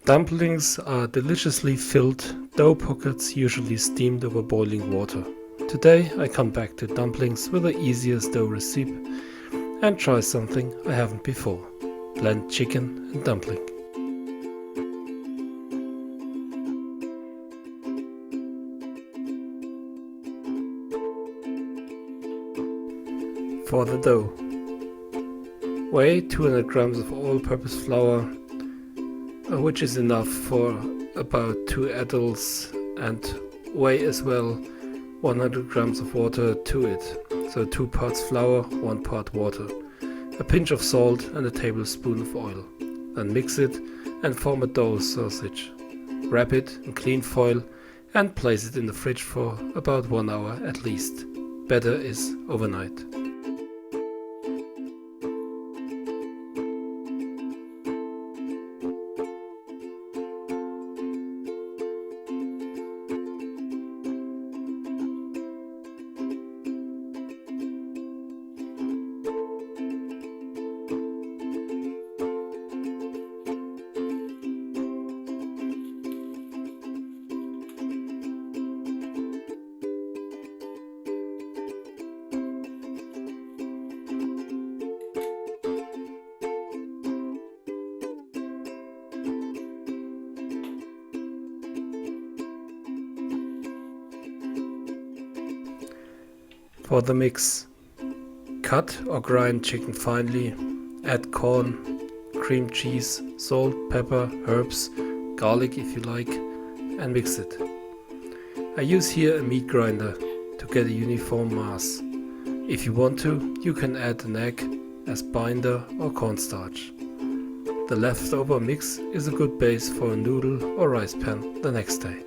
Dumplings are deliciously filled dough pockets, usually steamed over boiling water. Today I come back to dumplings with the easiest dough recipe and try something I haven't before. Blend chicken and dumpling. For the dough, weigh 200 grams of all-purpose flour, which is enough for about 2 adults, and weigh as well 100 grams of water to it, so 2 parts flour, 1 part water, a pinch of salt and a tablespoon of oil. Then mix it and form a dough sausage. Wrap it in clean foil and place it in the fridge for about 1 hour at least. Better is overnight. For the mix, cut or grind chicken finely, add corn, cream cheese, salt, pepper, herbs, garlic if you like, and mix it. I use here a meat grinder to get a uniform mass. If you want to, you can add an egg as binder or cornstarch. The leftover mix is a good base for a noodle or rice pan the next day.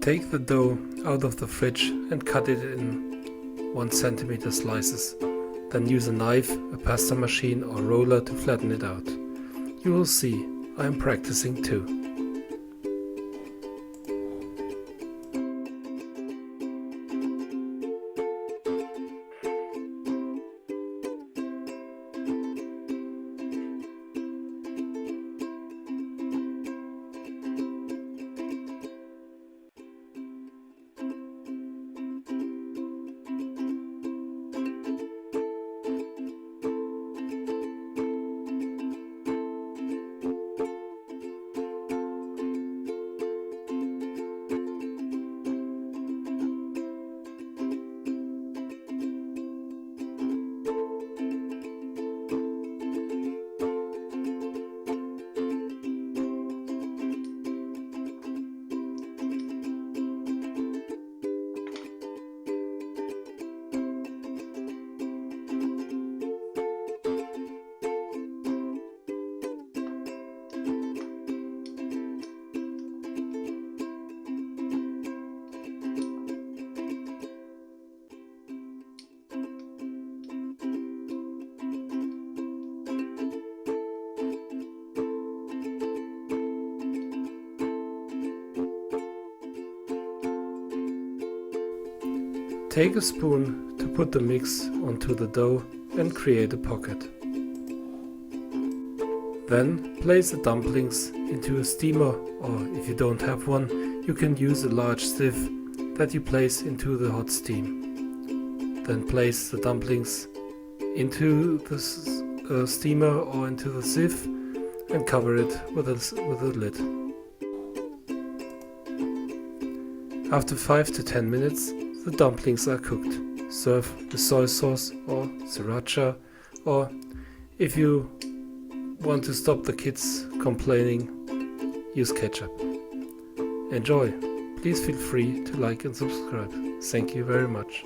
Take the dough out of the fridge and cut it in 1 centimeter slices. Then use a knife, a pasta machine or roller to flatten it out. You will see, I am practicing too. Take a spoon to put the mix onto the dough and create a pocket. Then place the dumplings into a steamer, or if you don't have one, you can use a large sieve that you place into the hot steam. Then place the dumplings into the steamer or into the sieve and cover it with a lid. After 5 to 10 minutes, the dumplings are cooked. Serve with soy sauce or sriracha, or if you want to stop the kids complaining, use ketchup. Enjoy! Please feel free to like and subscribe. Thank you very much.